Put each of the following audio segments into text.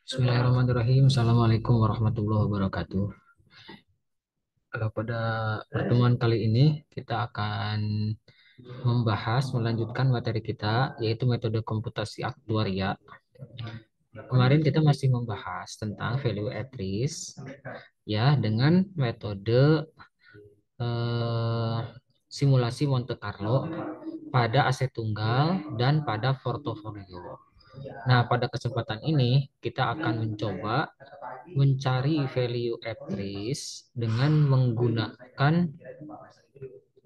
Bismillahirrahmanirrahim. Assalamualaikum warahmatullahi wabarakatuh. Pada pertemuan kali ini kita akan melanjutkan materi kita yaitu metode komputasi aktuaria. Kemarin kita masih membahas tentang value at risk ya dengan metode eh, simulasi Monte Carlo pada aset tunggal dan pada portofolio. Nah, pada kesempatan ini kita akan mencoba mencari value at risk dengan menggunakan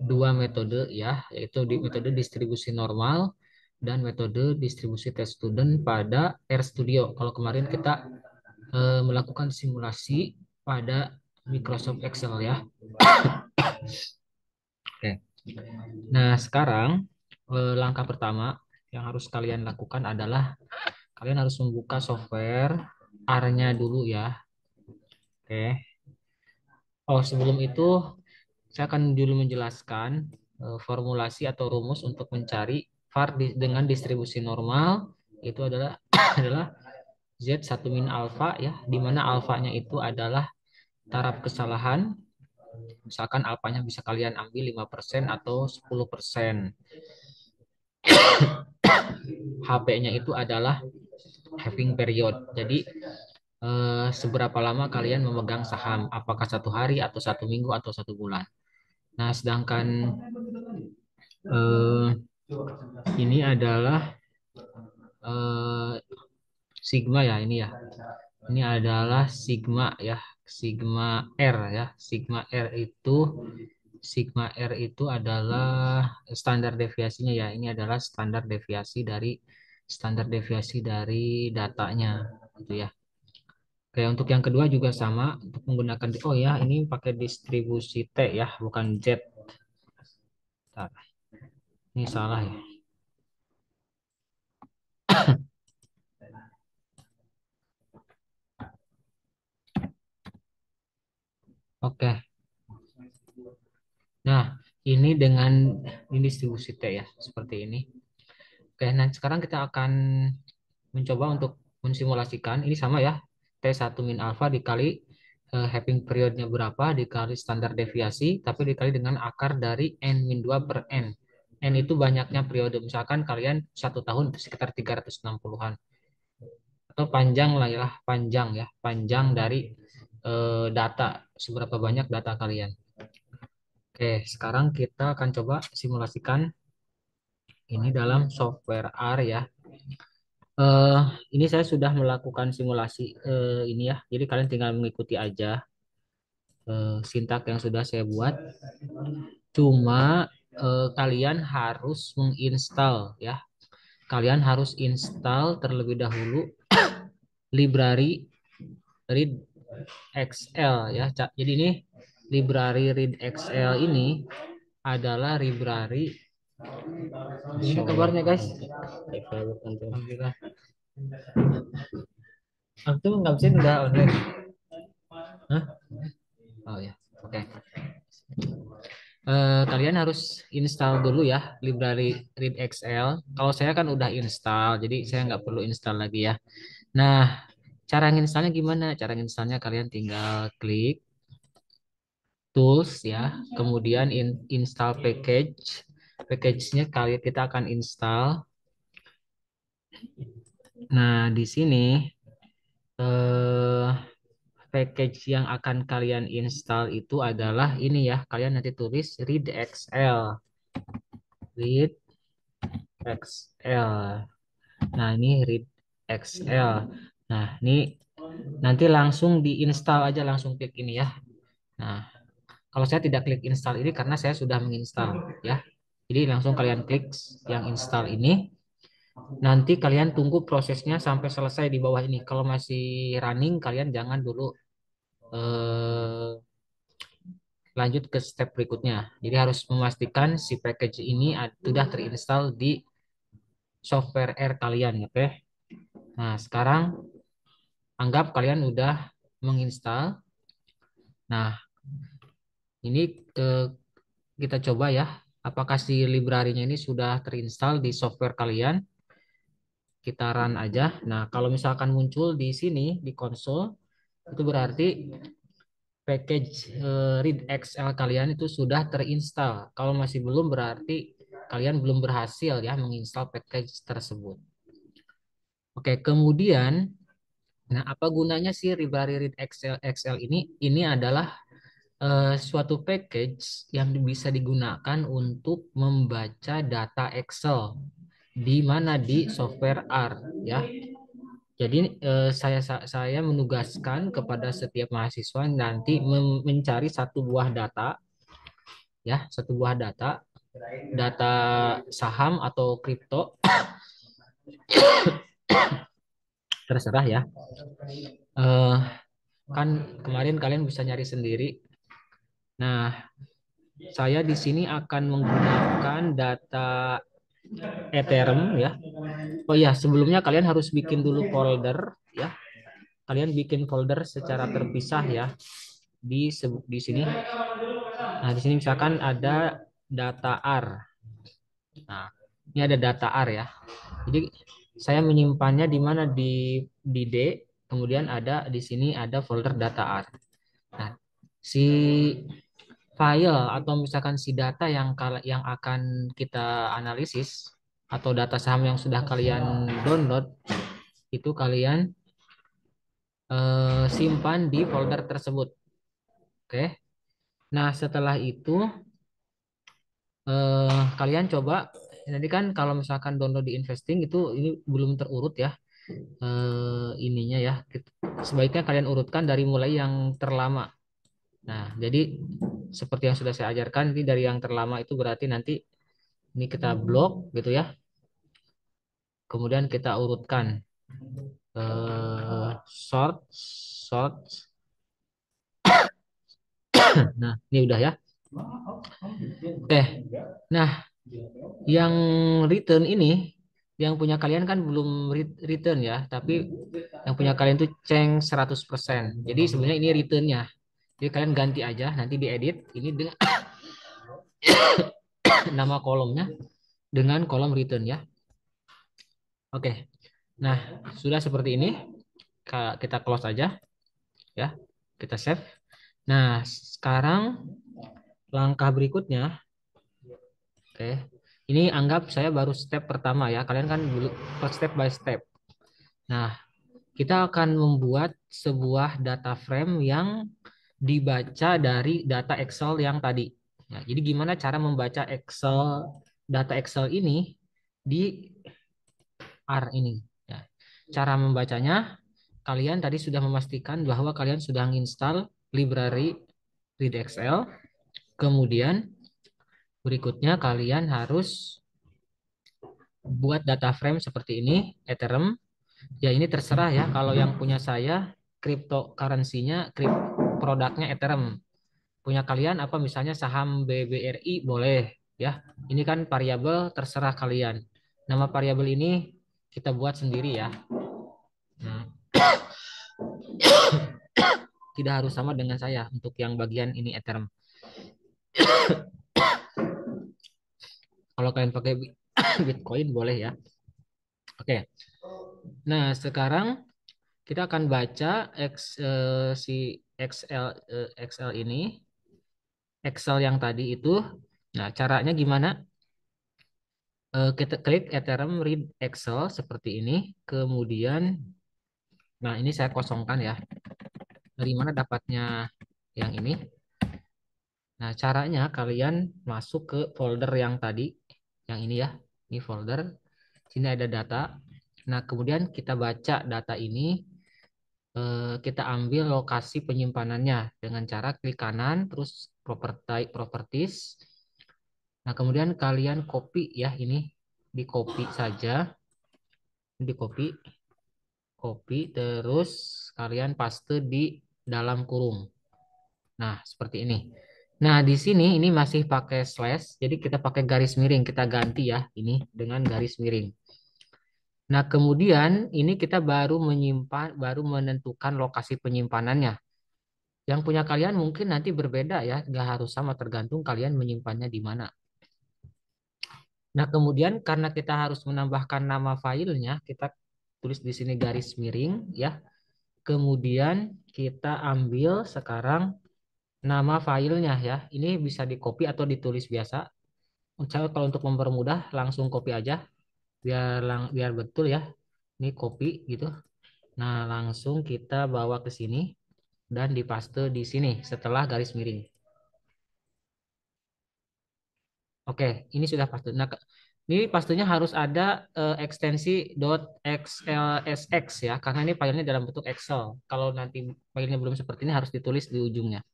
dua metode ya, yaitu di metode distribusi normal dan metode distribusi test student pada RStudio. Kalau kemarin kita melakukan simulasi pada Microsoft Excel ya. Oke. Nah, sekarang langkah pertama yang harus kalian lakukan adalah kalian harus membuka software R-nya dulu ya. Oke. Oh, sebelum itu saya akan dulu menjelaskan formulasi atau rumus untuk mencari var dengan distribusi normal itu adalah adalah Z1 min alfa ya, di mana alfanya itu adalah taraf kesalahan. Misalkan alfanya bisa kalian ambil 5% atau 10%. HP-nya itu adalah having period. Jadi seberapa lama kalian memegang saham, apakah 1 hari atau 1 minggu atau 1 bulan. Nah, sedangkan eh, ini adalah eh, sigma ya ini ya. Ini adalah sigma ya, sigma R ya. Sigma R itu adalah standar deviasinya ya. Ini adalah standar deviasi dari datanya gitu ya. Oke, untuk yang kedua juga sama untuk menggunakan oh ya, ini pakai distribusi T ya, bukan Z. Bentar, ini salah ya. Oke. Nah, ini dengan ini distribusi T ya, seperti ini. Oke, nah sekarang kita akan mencoba untuk mensimulasikan. Ini sama ya, T1 min alfa dikali having periodnya berapa, dikali standar deviasi, tapi dikali dengan akar dari N min 2 per N. N itu banyaknya periode. Misalkan kalian 1 tahun itu sekitar 360-an. Atau panjang lah ya, panjang dari data, seberapa banyak data kalian. Oke, sekarang kita akan coba simulasikan ini dalam software R ya. Eh, ini saya sudah melakukan simulasi ini ya. Jadi kalian tinggal mengikuti aja sintak yang sudah saya buat. Cuma kalian harus menginstal ya. Kalian harus install terlebih dahulu library read XL ya. Jadi ini library read XL ini adalah library ini kabarnya guys. Alhamdulillah. Aku nggak bisa nggak online. Hah? Oh ya, oke. Kalian harus install dulu ya library readxl. Kalau saya kan udah install, jadi saya nggak perlu install lagi ya. Nah, cara nginstalnya gimana? Cara nginstalnya kalian tinggal klik tools ya, kemudian install package. Package-nya kalian kita akan install. Nah, di sini eh, package yang akan kalian install itu adalah ini ya. Kalian nanti tulis readxl. readxl. Nah, ini read XL. Nah, ini nanti langsung diinstal aja, langsung klik ini ya. Nah, kalau saya tidak klik install ini karena saya sudah menginstal ya. Jadi langsung kalian klik yang install ini. Nanti kalian tunggu prosesnya sampai selesai di bawah ini. Kalau masih running, kalian jangan dulu eh, lanjut ke step berikutnya. Jadi harus memastikan si package ini sudah terinstall di software R kalian, oke? Nah, sekarang anggap kalian udah menginstal. Nah, ini eh, kita coba ya, apakah si library-nya ini sudah terinstall di software kalian. kita run aja. Nah, kalau misalkan muncul di sini di konsol, itu berarti package readXL kalian itu sudah terinstall. Kalau masih belum berarti kalian belum berhasil ya menginstal package tersebut. Oke, kemudian nah apa gunanya sih library readXL ini? Ini adalah suatu package yang bisa digunakan untuk membaca data Excel di mana di software R ya. Jadi saya menugaskan kepada setiap mahasiswa nanti mencari satu buah data ya, satu buah data saham atau kripto terserah ya. Eh, kan kemarin kalian bisa nyari sendiri. Nah, saya di sini akan menggunakan data Ethereum ya. Oh ya, sebelumnya kalian harus bikin dulu folder ya. Kalian bikin folder secara terpisah ya di sini. Nah, di sini misalkan ada data R. Nah, ini ada data R ya. Jadi saya menyimpannya di mana di D, kemudian ada di sini ada folder data R. Nah, si file atau misalkan si data yang akan kita analisis atau data saham yang sudah kalian download itu kalian simpan di folder tersebut. Oke. Nah, setelah itu kalian coba nanti kan kalau misalkan download di investing itu ini belum terurut ya ininya ya. Sebaiknya kalian urutkan dari mulai yang terlama. Nah, jadi seperti yang sudah saya ajarkan ini dari yang terlama itu berarti nanti ini kita blok gitu ya. Kemudian kita urutkan sort sort. Nah, ini udah ya. Oke. Nah, yang return ini yang punya kalian kan belum return ya, tapi yang punya kalian tuh ceng 100%. Jadi sebenarnya ini returnnya. Jadi kalian ganti aja, nanti diedit ini dengan nama kolomnya dengan kolom return ya. Oke. Nah, sudah seperti ini. Kita close aja ya. Kita save. Nah, sekarang langkah berikutnya, oke. Ini anggap saya baru step pertama ya. Kalian kan step by step. Nah, kita akan membuat sebuah data frame yang dibaca dari data Excel yang tadi. Nah, jadi gimana cara membaca data Excel ini di R ini? Ya. Cara membacanya, kalian tadi sudah memastikan bahwa kalian sudah menginstal library readXL. Kemudian berikutnya kalian harus buat data frame seperti ini, Ethereum. Ya ini terserah ya. Kalau yang punya saya cryptocurrency-nya, produknya Ethereum. Punya kalian apa misalnya saham BBRI boleh ya. Ini kan variabel terserah kalian. Nama variabel ini kita buat sendiri ya. Nah, tidak harus sama dengan saya untuk yang bagian ini Ethereum. Kalau kalian pakai Bitcoin boleh ya. Oke. Nah, sekarang kita akan baca si Excel ini, Excel yang tadi itu. Nah, caranya gimana? Kita klik Ethereum Read Excel seperti ini. Kemudian, nah ini saya kosongkan ya. Dari mana dapatnya yang ini? Nah, caranya kalian masuk ke folder yang tadi, yang ini ya. Ini folder. Sini ada data. Nah, kemudian kita baca data ini. Kita ambil lokasi penyimpanannya dengan cara klik kanan, terus properties. Nah, kemudian kalian copy ya ini, di copy saja, di copy, terus kalian paste di dalam kurung. Nah, seperti ini. Nah, di sini ini masih pakai slash, jadi kita pakai garis miring, kita ganti ya ini dengan garis miring. Nah, kemudian ini kita baru menentukan lokasi penyimpanannya. Yang punya kalian mungkin nanti berbeda ya, nggak harus sama tergantung kalian menyimpannya di mana. Nah, kemudian karena kita harus menambahkan nama filenya, kita tulis di sini garis miring ya. Kemudian kita ambil sekarang nama filenya ya. Ini bisa di copy atau ditulis biasa. Misalnya kalau untuk mempermudah langsung copy aja biar betul ya. Ini copy gitu. Nah, langsung kita bawa ke sini dan dipaste di sini setelah garis miring. Oke, ini sudah paste. Nah, ini pastenya harus ada ekstensi .xlsx ya, karena ini filenya dalam bentuk Excel. Kalau nanti filenya belum seperti ini harus ditulis di ujungnya.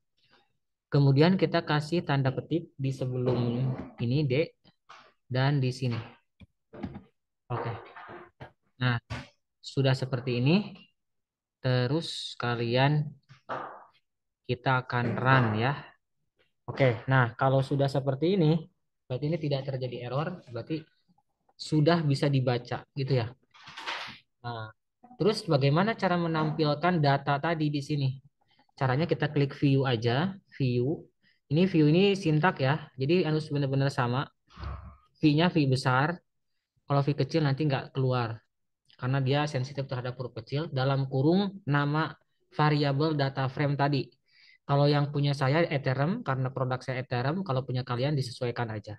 Kemudian kita kasih tanda petik di sebelum ini D dan di sini. Oke. Nah, sudah seperti ini. Terus kalian kita akan run ya. Oke. Nah, kalau sudah seperti ini, berarti ini tidak terjadi error, berarti sudah bisa dibaca gitu ya. Nah, terus bagaimana cara menampilkan data tadi di sini? Caranya kita klik view aja, view. View ini sintak ya. Jadi harus benar-benar sama. V-nya V besar. Kalau V kecil nanti nggak keluar karena dia sensitif terhadap huruf kecil dalam kurung nama variabel data frame tadi. Kalau yang punya saya Ethereum karena produk saya Ethereum, kalau punya kalian disesuaikan aja.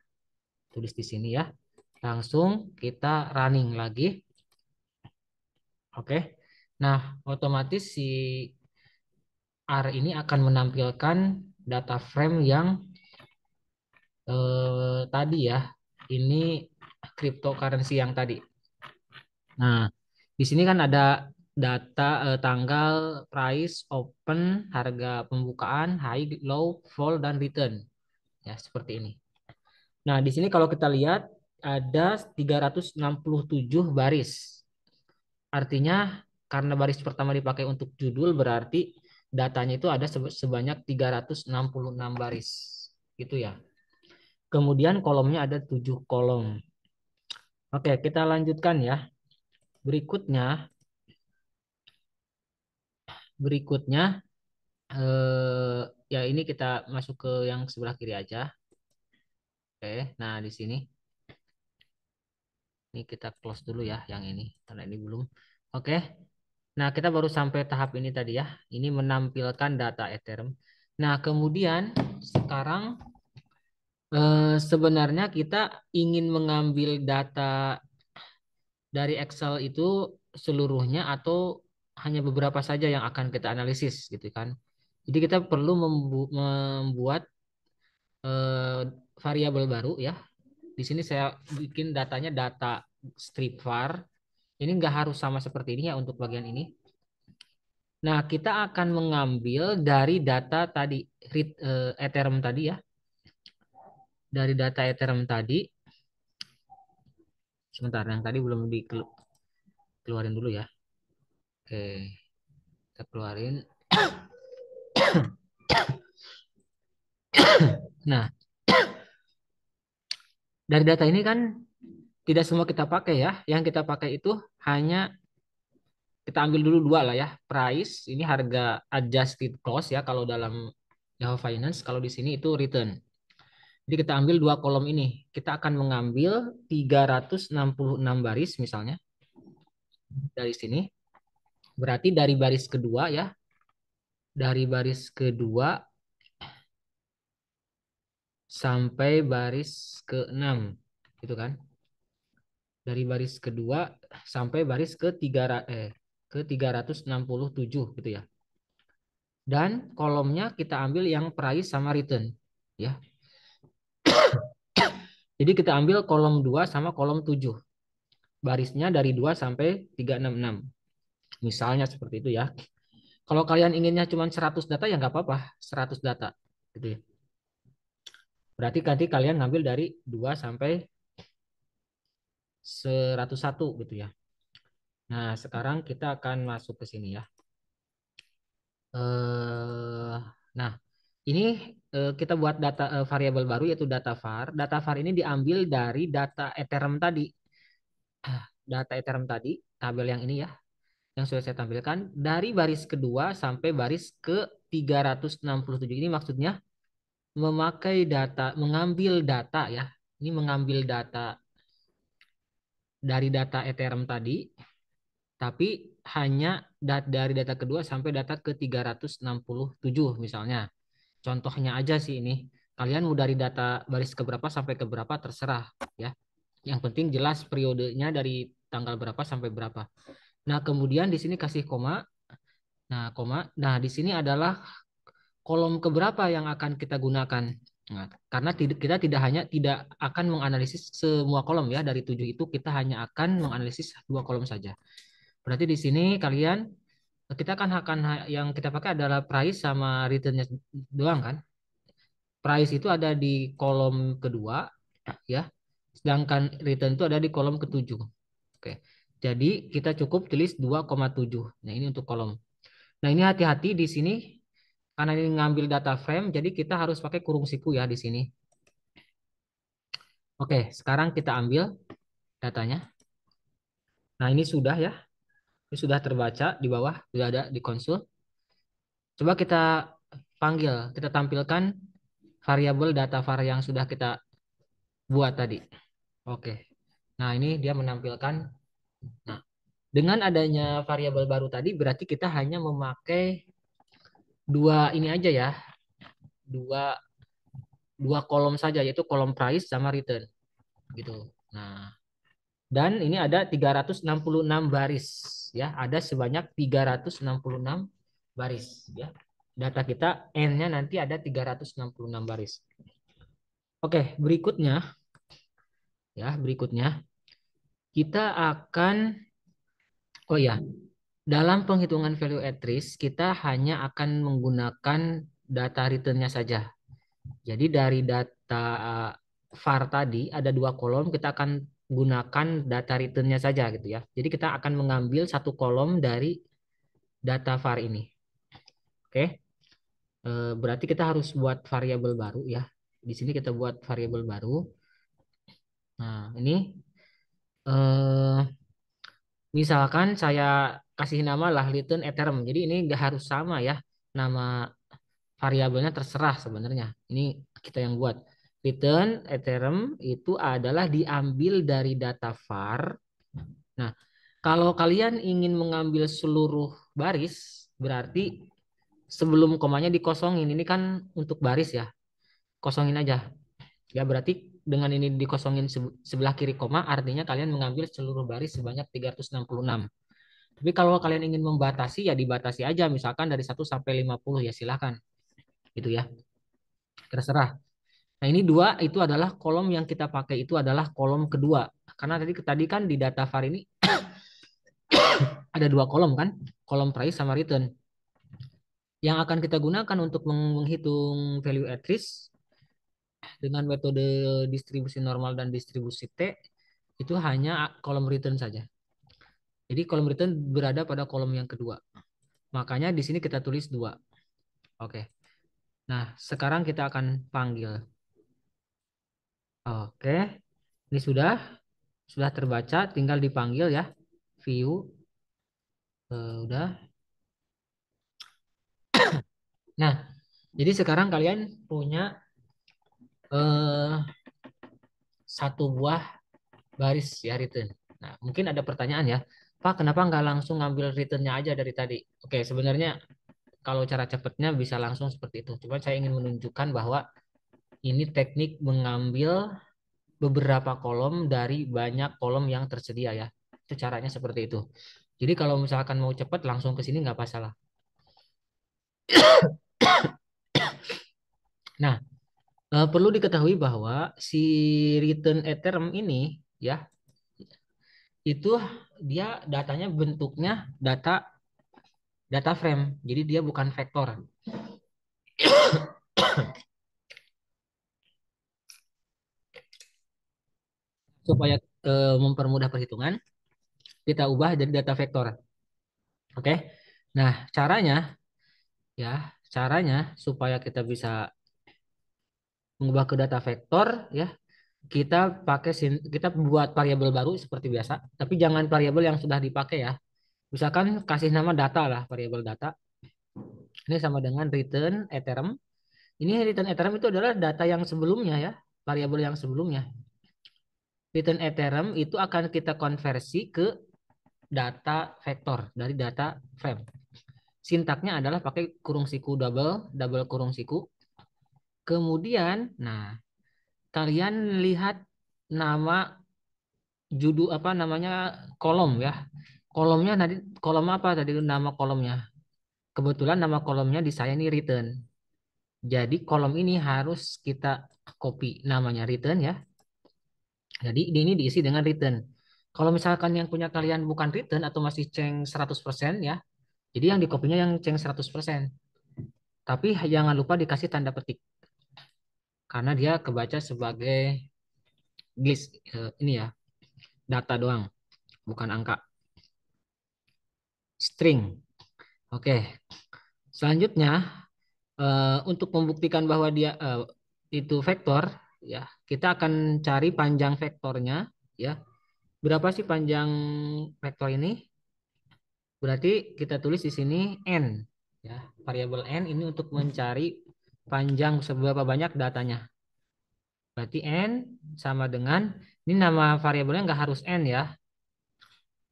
Tulis di sini ya. Langsung kita running lagi. Oke. Nah, otomatis si R ini akan menampilkan data frame yang tadi ya. Ini cryptocurrency yang tadi. Nah, di sini kan ada data tanggal, price, open, harga pembukaan, high, low, fall, dan return. Ya, seperti ini. Nah, di sini kalau kita lihat ada 367 baris. Artinya karena baris pertama dipakai untuk judul berarti datanya itu ada sebanyak 366 baris. Gitu ya. Kemudian kolomnya ada 7 kolom. Oke, kita lanjutkan ya. Berikutnya, berikutnya ya ini kita masuk ke yang sebelah kiri aja. Oke, nah di sini ini kita close dulu ya yang ini karena ini belum. Oke, nah kita baru sampai tahap ini tadi ya. Ini menampilkan data Ethereum. Nah kemudian sekarang sebenarnya kita ingin mengambil data dari Excel itu seluruhnya atau hanya beberapa saja yang akan kita analisis gitu kan. Jadi kita perlu membuat eh, variabel baru ya. Di sini saya bikin datanya data strip var. Ini nggak harus sama seperti ini ya untuk bagian ini. Nah, kita akan mengambil dari data tadi, Ethereum tadi ya. Dari data Ethereum tadi. Sebentar, yang tadi belum dikeluarin dulu ya. Oke, kita keluarin. Nah, dari data ini kan tidak semua kita pakai ya. Yang kita pakai itu hanya kita ambil dulu dua lah ya. Price, ini harga adjusted cost ya kalau dalam Yahoo Finance. Kalau di sini itu return. Jadi kita ambil dua kolom ini. Kita akan mengambil 366 baris misalnya dari sini. Berarti dari baris kedua ya. Dari baris kedua sampai baris ke-6. Gitu kan. Dari baris kedua sampai baris ke 367 gitu ya. Dan kolomnya kita ambil yang price sama return ya. Jadi kita ambil kolom 2 sama kolom 7. Barisnya dari 2 sampai 366. Misalnya seperti itu ya. Kalau kalian inginnya cuma 100 data ya nggak apa-apa, 100 data gitu ya. Berarti nanti kalian ngambil dari 2 sampai 101 gitu ya. Nah, sekarang kita akan masuk ke sini ya. Nah, ini kita buat data variabel baru yaitu data var. Data var ini diambil dari data Ethereum tadi. Data Ethereum tadi, tabel yang ini ya, yang sudah saya tampilkan dari baris kedua sampai baris ke 367. Ini maksudnya memakai data, mengambil data ya. Ini mengambil data dari data Ethereum tadi tapi hanya dari data kedua sampai data ke 367 misalnya. Contohnya aja sih ini. Kalian mau dari data baris keberapa sampai ke berapa terserah ya. Yang penting jelas periodenya dari tanggal berapa sampai berapa. Nah, kemudian di sini kasih koma. Nah, koma. Nah, di sini adalah kolom keberapa yang akan kita gunakan. Nah, karena kita tidak akan menganalisis semua kolom ya, dari 7 itu kita hanya akan menganalisis 2 kolom saja. Berarti di sini kalian kita akan yang kita pakai adalah price sama returnnya doang kan. Price itu ada di kolom kedua ya, sedangkan return itu ada di kolom ketujuh. Oke. Jadi kita cukup tulis 2,7. Nah, ini untuk kolom. Nah, ini hati-hati di sini karena ini ngambil data frame, jadi kita harus pakai kurung siku ya di sini. Oke, sekarang kita ambil datanya. Nah, ini sudah ya. Ini sudah terbaca di bawah, sudah ada di konsul. Coba kita panggil, kita tampilkan variabel data var yang sudah kita buat tadi. Oke. Nah, ini dia menampilkan. Nah, dengan adanya variabel baru tadi berarti kita hanya memakai dua ini aja ya. Dua dua kolom saja yaitu kolom price sama return gitu. Nah, dan ini ada 366 baris ya, ada sebanyak 366 baris ya. Data kita N-nya nanti ada 366 baris. Oke, berikutnya kita akan oh ya, dalam penghitungan value at risk kita hanya akan menggunakan data return-nya saja. Jadi dari data var tadi ada 2 kolom, kita akan gunakan data return-nya saja gitu ya. Jadi kita akan mengambil 1 kolom dari data var ini. Oke. Berarti kita harus buat variabel baru ya. Di sini kita buat variabel baru. Nah, ini eh, misalkan saya kasih nama lah return Ethereum. Jadi ini nggak harus sama ya. Nama variabelnya terserah sebenarnya. Ini kita yang buat. Return Ethereum itu adalah diambil dari data var. Nah, kalau kalian ingin mengambil seluruh baris, berarti sebelum komanya dikosongin. Ini kan untuk baris ya. Kosongin aja. Ya, berarti dengan ini dikosongin sebelah kiri koma, artinya kalian mengambil seluruh baris sebanyak 366. Tapi kalau kalian ingin membatasi, ya dibatasi aja. Misalkan dari 1 sampai 50 ya silahkan. Gitu ya. Terserah. Nah, ini dua itu adalah kolom yang kita pakai itu adalah kolom kedua. Karena tadi kan di data var ini ada 2 kolom kan, kolom price sama return. Yang akan kita gunakan untuk menghitung value at risk dengan metode distribusi normal dan distribusi T itu hanya kolom return saja. Jadi kolom return berada pada kolom yang kedua. Makanya di sini kita tulis 2. Oke. Nah, sekarang kita akan panggil. Oke. Ini sudah terbaca, tinggal dipanggil ya. View. Udah. Nah, jadi sekarang kalian punya eh, satu buah baris ya return. Nah, mungkin ada pertanyaan ya, Pak, kenapa nggak langsung ngambil returnnya aja dari tadi? Oke, sebenarnya kalau cara cepatnya bisa langsung seperti itu. Cuma saya ingin menunjukkan bahwa ini teknik mengambil beberapa kolom dari banyak kolom yang tersedia ya. Itu caranya seperti itu. Jadi kalau misalkan mau cepat langsung ke sini nggak masalah. Nah, perlu diketahui bahwa si return Ethereum ini ya itu dia datanya bentuknya data frame. Jadi dia bukan vektor. Supaya mempermudah perhitungan, kita ubah jadi data vektor. Oke. Nah, ya, caranya supaya kita bisa mengubah ke data vektor ya, kita buat variabel baru seperti biasa, tapi jangan variabel yang sudah dipakai ya. Misalkan kasih nama data lah, variabel data. Ini sama dengan return Ethereum. Ini return Ethereum itu adalah data yang sebelumnya ya, variabel yang sebelumnya. Return Ethereum itu akan kita konversi ke data vektor, dari data frame. Sintaknya adalah pakai kurung siku double, double kurung siku. Kemudian, nah, kalian lihat nama judul apa namanya kolom ya. Kolomnya tadi kolom apa tadi nama kolomnya? Kebetulan nama kolomnya di saya ini return. Jadi kolom ini harus kita copy namanya return ya. Jadi ini diisi dengan return. Kalau misalkan yang punya kalian bukan return atau masih ceng 100% ya. Jadi yang di copy-nya yang ceng 100%. Tapi jangan lupa dikasih tanda petik karena dia kebaca sebagai list ini ya, data doang, bukan angka. String. Oke. Selanjutnya untuk membuktikan bahwa dia itu vektor ya, kita akan cari panjang vektornya ya. Berapa sih panjang vektor ini? Berarti kita tulis di sini n ya. Variabel n ini untuk mencari panjang seberapa banyak datanya. Berarti n sama dengan ini nama variabelnya nggak harus n ya.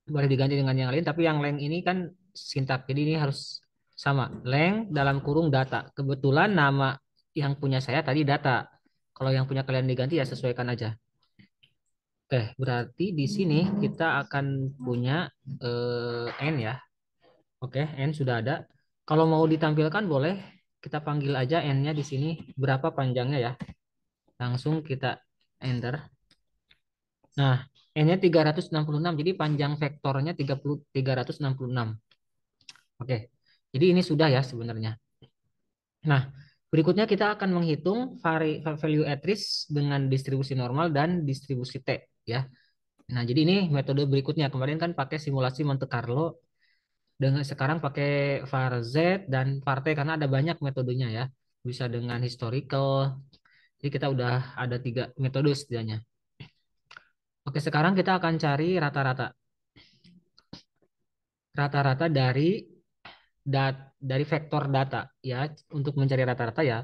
Boleh diganti dengan yang lain tapi yang length ini kan sintak. Jadi ini harus sama. Length dalam kurung data. Kebetulan nama yang punya saya tadi data. Kalau yang punya kalian diganti ya sesuaikan aja. Oke, berarti di sini kita akan punya n ya. Oke, n sudah ada. Kalau mau ditampilkan boleh kita panggil aja n-nya di sini berapa panjangnya ya. Langsung kita enter. Nah, n-nya 366. Jadi panjang vektornya 366. Oke. Jadi ini sudah ya sebenarnya. Nah, berikutnya kita akan menghitung value at risk dengan distribusi normal dan distribusi T ya. Nah, jadi ini metode berikutnya. Kemarin kan pakai simulasi Monte Carlo, dengan sekarang pakai var Z dan var T karena ada banyak metodenya ya. Bisa dengan historical. Jadi kita udah ada 3 metode setidaknya. Oke, sekarang kita akan cari rata-rata. Rata-rata dari vektor data ya. Untuk mencari rata-rata ya,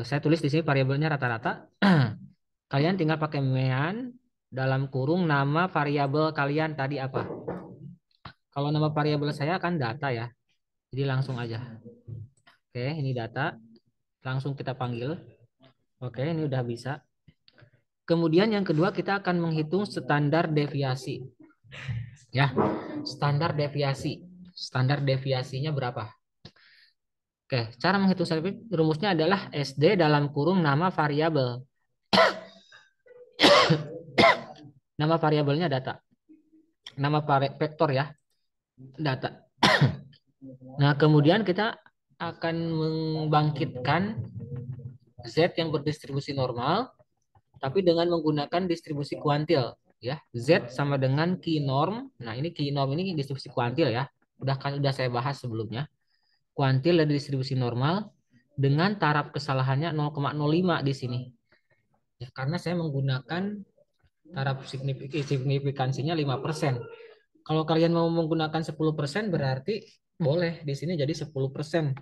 saya tulis di sini variabelnya rata-rata. Kalian tinggal pakai mean dalam kurung nama variabel kalian tadi apa. Kalau nama variabel saya kan data ya. Jadi langsung aja. Oke, ini data. Langsung kita panggil. Oke, ini udah bisa. Kemudian yang kedua kita akan menghitung standar deviasi. Ya, standar deviasi. Standar deviasinya berapa? Oke, cara menghitung standar deviasi rumusnya adalah SD dalam kurung nama variabel. Nama variabelnya data. Nama vektor ya, data. Nah, kemudian kita akan membangkitkan Z yang berdistribusi normal, tapi dengan menggunakan distribusi kuantil. Ya, Z sama dengan key norm. Nah, ini key norm ini distribusi kuantil ya. Udah saya bahas sebelumnya. Kuantil dan distribusi normal dengan taraf kesalahannya 0,05 di sini. Ya, karena saya menggunakan taraf signifikansinya 5%. Kalau kalian mau menggunakan 10% berarti boleh di sini jadi 10%.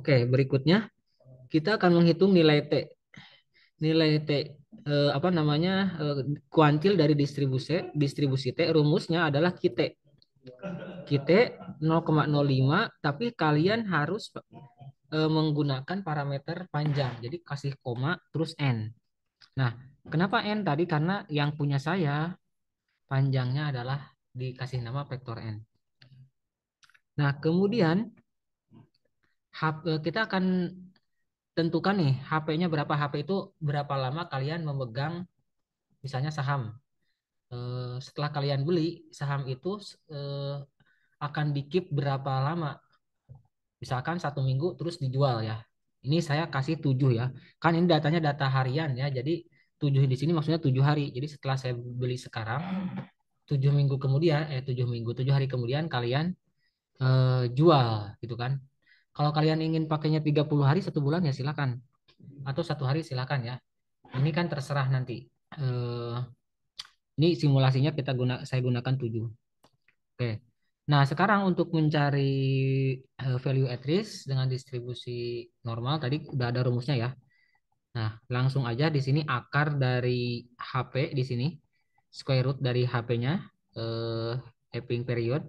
Oke, berikutnya kita akan menghitung nilai T. Nilai T apa namanya kuantil dari distribusi T rumusnya adalah QT. QT 0,05 tapi kalian harus menggunakan parameter panjang. Jadi kasih koma terus N. Nah, kenapa N tadi? Karena yang punya saya panjangnya adalah dikasih nama vektor N. Nah, kemudian kita akan tentukan nih HP-nya berapa. HP itu berapa lama kalian memegang misalnya saham. Setelah kalian beli saham itu akan dikip berapa lama. Misalkan 1 minggu terus dijual ya. Ini saya kasih 7 ya. Kan ini datanya data harian ya. Jadi 7 di sini maksudnya 7 hari. Jadi setelah saya beli sekarang 7 minggu kemudian 7 minggu 7 hari kemudian kalian jual gitu kan. Kalau kalian ingin pakainya 30 hari 1 bulan ya silakan. Atau 1 hari silakan ya. Ini kan terserah nanti. Eh, ini simulasinya saya gunakan 7. Oke. Nah, sekarang untuk mencari value at risk dengan distribusi normal tadi udah ada rumusnya ya. Nah, langsung aja di sini akar dari HP di sini square root dari HP-nya, having period.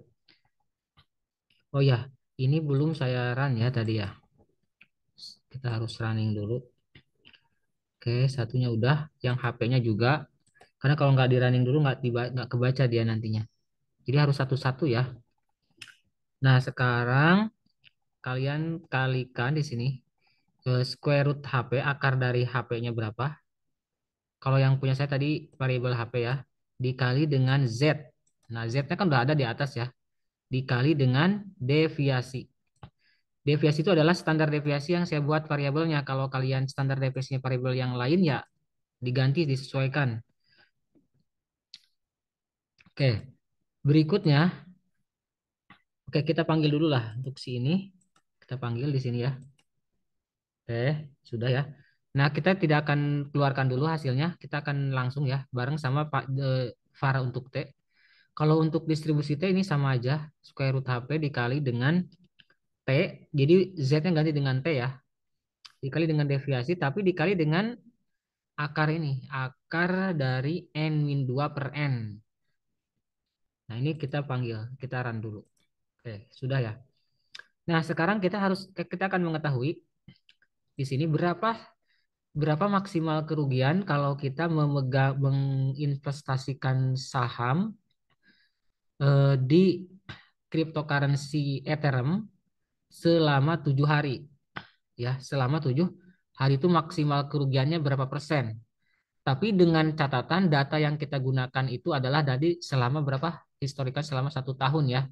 Oh ya, ini belum saya run ya tadi ya. Kita harus running dulu. Oke, satunya udah, yang HP-nya juga. Karena kalau nggak di running dulu nggak kebaca dia nantinya. Jadi harus satu-satu ya. Nah, sekarang kalian kalikan di sini square root HP, akar dari HP-nya berapa? Kalau yang punya saya tadi variabel HP ya, dikali dengan Z. Nah, Z-nya kan udah ada di atas ya. Dikali dengan deviasi. Deviasi itu adalah standar deviasi yang saya buat variabelnya. Kalau kalian standar deviasinya variabel yang lain ya diganti, disesuaikan. Oke, berikutnya, oke kita panggil dulu lah untuk si ini. Kita panggil di sini ya. Oke, sudah ya. Nah, kita tidak akan keluarkan dulu hasilnya. Kita akan langsung ya, bareng sama Pak var untuk T. Kalau untuk distribusi T ini sama aja. Square root HP dikali dengan T. Jadi Z-nya ganti dengan T ya. Dikali dengan deviasi, tapi dikali dengan akar ini. Akar dari N-2 per N. Nah, ini kita panggil. Kita run dulu. Oke, sudah ya. Nah, sekarang kita akan mengetahui di sini berapa maksimal kerugian kalau kita menginvestasikan saham di cryptocurrency Ethereum selama 7 hari. Ya, selama 7 hari itu maksimal kerugiannya berapa persen. Tapi dengan catatan data yang kita gunakan itu adalah dari selama berapa, historical selama 1 tahun ya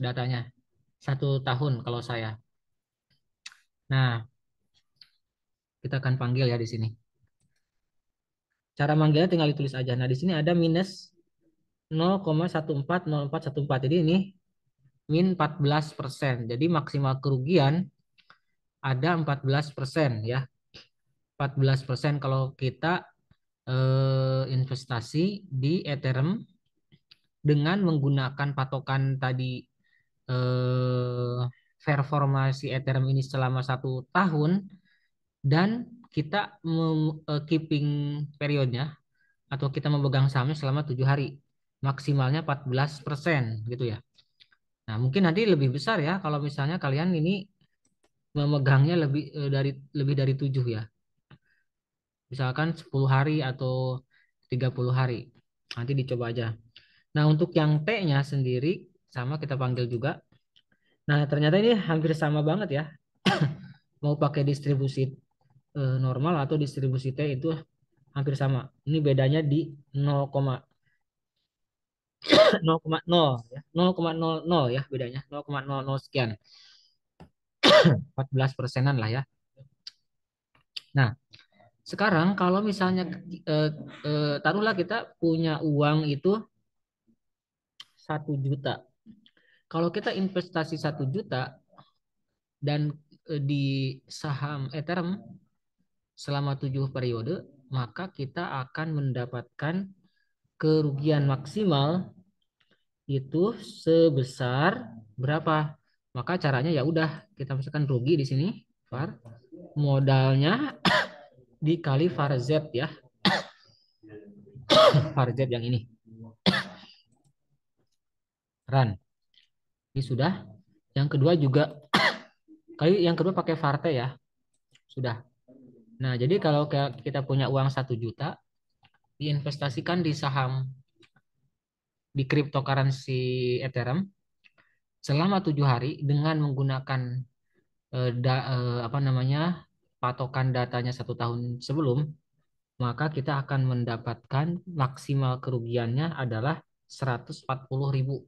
datanya. 1 tahun kalau saya. Nah, kita akan panggil ya di sini. Cara manggilnya tinggal ditulis aja. Nah, di sini ada minus 0,140414. Jadi ini min 14%. Jadi maksimal kerugian ada 14% ya. 14% kalau kita investasi di Ethereum dengan menggunakan patokan tadi performasi Ethereum ini selama 1 tahun dan kita keeping periodnya atau kita memegang sahamnya selama 7 hari maksimalnya 14% gitu ya. Nah, mungkin nanti lebih besar ya kalau misalnya kalian ini memegangnya lebih dari 7 ya. Misalkan 10 hari atau 30 hari. Nanti dicoba aja. Nah, untuk yang T-nya sendiri sama kita panggil juga. Nah, ternyata ini hampir sama banget ya. Mau pakai distribusi normal atau distribusi T itu hampir sama. Ini bedanya di 0,0 ya. 0,00 ya bedanya. 0,00 sekian. 14%-an lah ya. Nah, sekarang kalau misalnya taruhlah kita punya uang itu 1 juta. Kalau kita investasi 1 juta dan di saham Ethereum selama 7 periode, maka kita akan mendapatkan kerugian maksimal itu sebesar berapa? Maka caranya ya udah kita masukkan rugi di sini, var modalnya dikali var Z ya, var Z yang ini. Run. Ini sudah. Yang kedua juga yang kedua pakai var T ya. Sudah. Nah, jadi kalau kita punya uang 1 juta diinvestasikan di saham di cryptocurrency Ethereum selama 7 hari dengan menggunakan apa namanya patokan datanya 1 tahun sebelum, maka kita akan mendapatkan maksimal kerugiannya adalah 140.000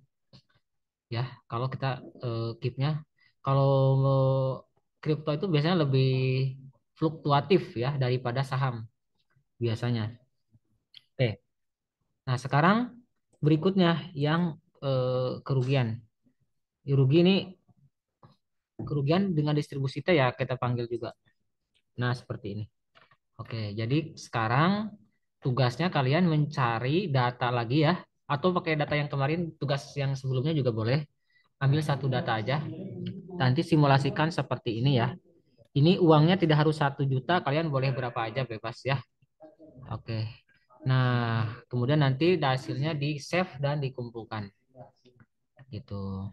ya. Kalau kita keepnya, kalau kripto itu biasanya lebih fluktuatif ya daripada saham biasanya. Oke, nah sekarang berikutnya yang kerugian. Rugi ini kerugian dengan distribusi T ya kita panggil juga. Nah, seperti ini. Oke, jadi sekarang tugasnya kalian mencari data lagi ya, atau pakai data yang kemarin, tugas yang sebelumnya juga boleh. Ambil satu data aja, nanti simulasikan seperti ini ya. Ini uangnya tidak harus 1 juta, kalian boleh berapa aja bebas ya. Oke, Nah, kemudian nanti hasilnya di save dan dikumpulkan. Gitu.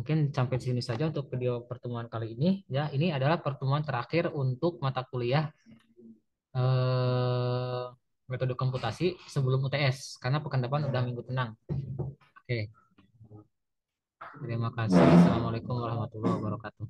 Mungkin sampai sini saja untuk video pertemuan kali ini. Ya, ini adalah pertemuan terakhir untuk mata kuliah eh, metode komputasi sebelum UTS, karena pekan depan udah minggu tenang. Oke, terima kasih. Assalamualaikum warahmatullahi wabarakatuh.